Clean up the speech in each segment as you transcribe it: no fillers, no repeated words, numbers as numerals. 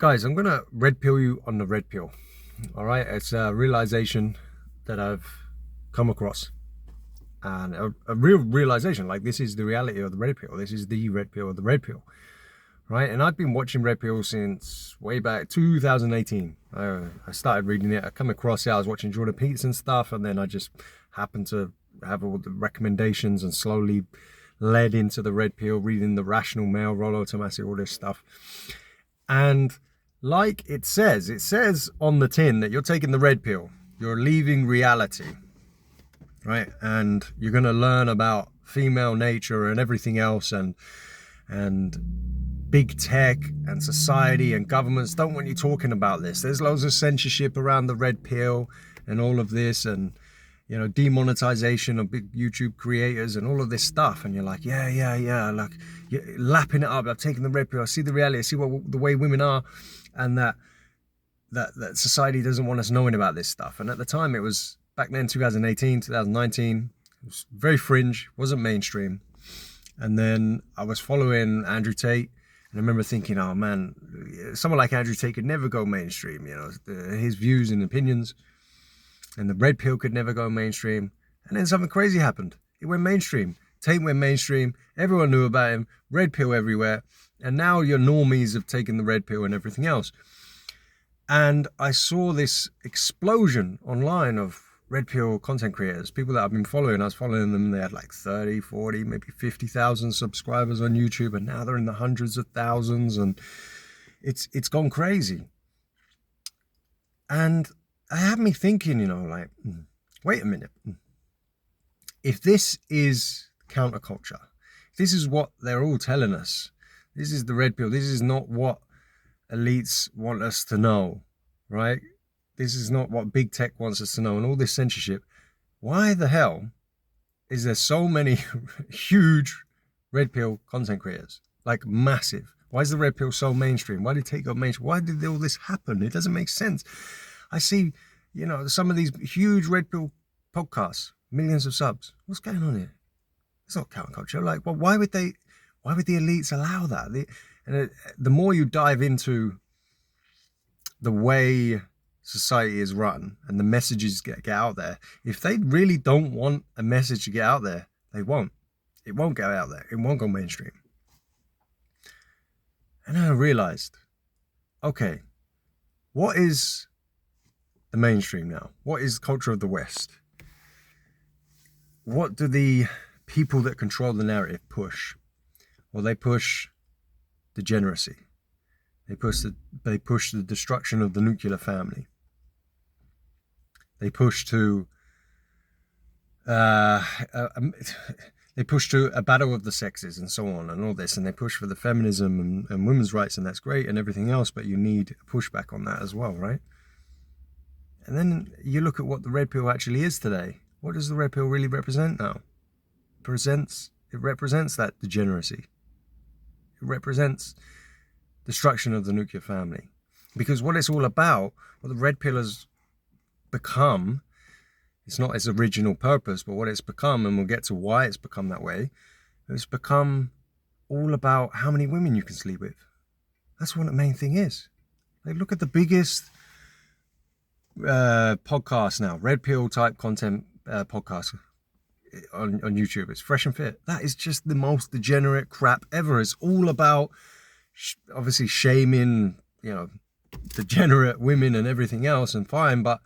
Guys, I'm gonna red pill you on the red pill. All right, it's a realization that I've come across, and a real realization. Like, this is the reality of the red pill. This is the red pill of the red pill, right? And I've been watching red pill since way back 2018. I started reading it. I come across it. I was watching Jordan Peterson stuff, and then I just happened to have all the recommendations and slowly led into the red pill, reading the Rational Male, Rollo Tomasi, all this stuff. And like it says on the tin that you're taking the red pill, you're leaving reality, right? And you're going to learn about female nature and everything else, and big tech and society and governments don't want you talking about this. There's loads of censorship around the red pill and all of this, and demonetization of big YouTube creators and all of this stuff. And you're like, yeah, like, you're lapping it up. I've taken the red pill. I see the reality. I see the way women are, and that society doesn't want us knowing about this stuff. And at the time, it was back then, 2018, 2019, it was very fringe, wasn't mainstream. And then I was following Andrew Tate, and I remember thinking, oh man, someone like Andrew Tate could never go mainstream, his views and opinions. And the red pill could never go mainstream. And then something crazy happened. It went mainstream. Tate went mainstream. Everyone knew about him. Red pill everywhere. And now your normies have taken the red pill and everything else. And I saw this explosion online of red pill content creators, people that I've been following. I was following them. They had like 30, 40, maybe 50,000 subscribers on YouTube. And now they're in the hundreds of thousands. And it's gone crazy. And it had me thinking, wait a minute. If this is counterculture, if this is what they're all telling us, this is the red pill, this is not what elites want us to know, right? This is not what big tech wants us to know, and all this censorship. Why the hell is there so many huge red pill content creators? Like, massive. Why is the red pill so mainstream? Why did Take go mainstream? Why did all this happen? It doesn't make sense. I see, some of these huge red pill podcasts, millions of subs. What's going on here? It's not counterculture. Like, well, why would the elites allow that? The more you dive into the way society is run and the messages get out there, if they really don't want a message to get out there, they won't. It won't go out there. It won't go mainstream. And then I realized, okay, what is the mainstream now? What is culture of the West? What do the people that control the narrative push? Well, they push degeneracy. They push the destruction of the nuclear family. They push to a battle of the sexes and so on and all this, and they push for the feminism and women's rights, and that's great and everything else, but you need a pushback on that as well, right? And then you look at what the red pill actually is today. What does the red pill really represent now? It represents that degeneracy. It represents destruction of the nuclear family. Because what it's all about, what the red pill has become, it's not its original purpose, but what it's become, and we'll get to why it's become that way, it's become all about how many women you can sleep with. That's what the main thing is. Like, look at the biggest podcast now, red pill type content podcast on YouTube. It's Fresh and Fit. That is just the most degenerate crap ever. It's all about obviously shaming degenerate women and everything else, and fine, but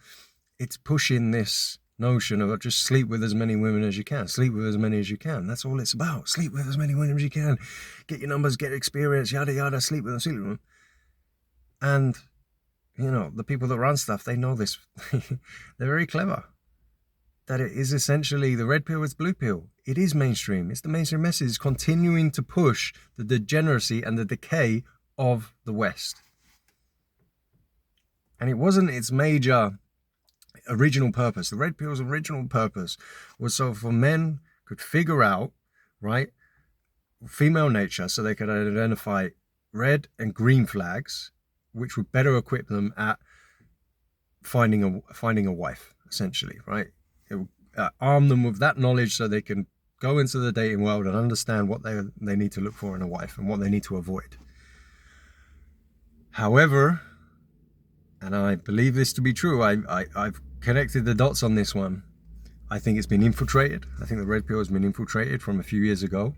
it's pushing this notion of just sleep with as many women as you can, sleep with as many as you can. That's all it's about. Sleep with as many women as you can, get your numbers, get experience, yada yada, sleep with them. And the people that run stuff, they know this. They're very clever. That it is essentially the red pill is blue pill. It is mainstream. It's the mainstream message. It's continuing to push the degeneracy and the decay of the West. And it wasn't its major original purpose. The red pill's original purpose was so for men could figure out, right, female nature, so they could identify red and green flags, which would better equip them at finding a wife, essentially, right? It would arm them with that knowledge so they can go into the dating world and understand what they need to look for in a wife and what they need to avoid. However, and I believe this to be true, I've connected the dots on this one. I think it's been infiltrated. I think the red pill has been infiltrated from a few years ago.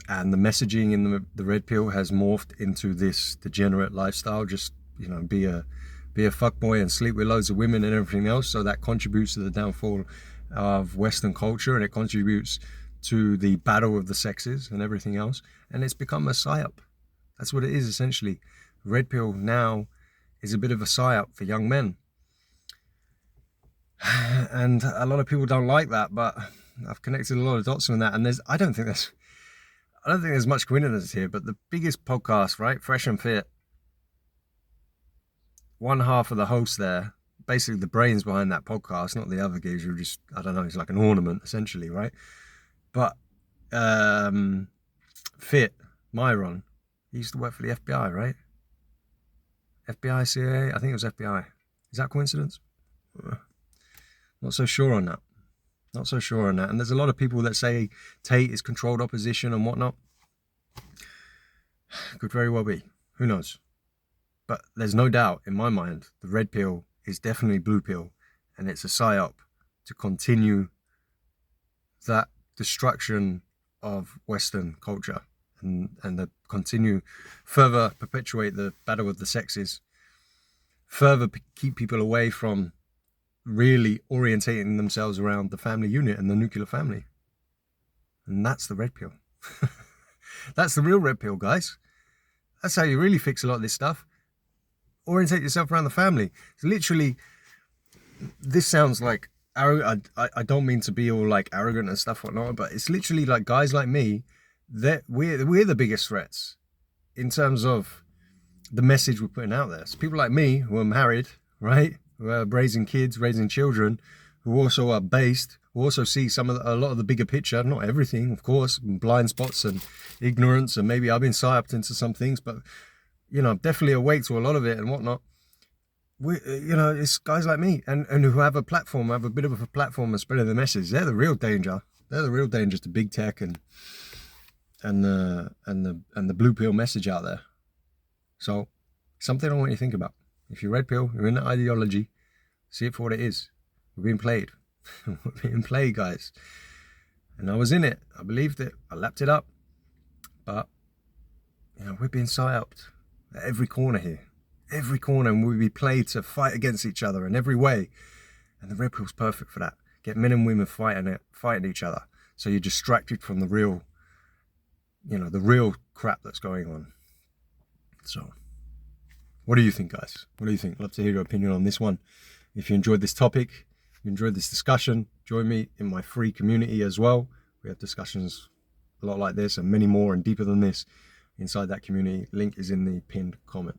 And the messaging in the red pill has morphed into this degenerate lifestyle. Just, you know, be a fuckboy and sleep with loads of women and everything else. So that contributes to the downfall of Western culture, and it contributes to the battle of the sexes and everything else. And it's become a psyop. That's what it is, essentially. Red pill now is a bit of a psyop for young men. And a lot of people don't like that, but I've connected a lot of dots on that. And I don't think there's much coincidence here, but the biggest podcast, right? Fresh and Fit. One half of the host there, basically the brains behind that podcast, not the other guys who are just, I don't know, it's like an ornament essentially, right? But Fit, Myron, he used to work for the FBI, right? FBI, CIA, I think it was FBI. Is that coincidence? Not so sure on that. Not so sure on that. And there's a lot of people that say Tate is controlled opposition and whatnot. Could very well be. Who knows? But there's no doubt in my mind, the red pill is definitely blue pill. And it's a psyop to continue that destruction of Western culture and the continue further perpetuate the battle of the sexes, further keep people away from really orientating themselves around the family unit and the nuclear family. And that's the red pill. That's the real red pill, guys. That's how you really fix a lot of this stuff. Orientate yourself around the family. It's literally, this sounds like, I don't mean to be all like arrogant and stuff whatnot, but it's literally like guys like me, that we're the biggest threats in terms of the message we're putting out there. So people like me who are married, right? Who are raising kids, raising children, who also are based, who also see a lot of the bigger picture, not everything, of course, blind spots and ignorance, and maybe I've been psyoped into some things, but, you know, I'm definitely awake to a lot of it and whatnot. It's guys like me and who have a platform, have a bit of a platform and spreading the message. They're the real danger. They're the real danger to big tech and the blue pill message out there. So something I want you to think about. If you're red pill, you're in that ideology, see it for what it is. We're being played. We're being played, guys. And I was in it. I believed it. I lapped it up. But, you know, we're being psyoped at every corner here. Every corner, and we'll be played to fight against each other in every way. And the red pill's perfect for that. Get men and women fighting each other. So you're distracted from the real, the real crap that's going on. So, what do you think, guys? What do you think? I'd love to hear your opinion on this one. If you enjoyed this topic, you enjoyed this discussion, join me in my free community as well. We have discussions a lot like this and many more and deeper than this inside that community. Link is in the pinned comment.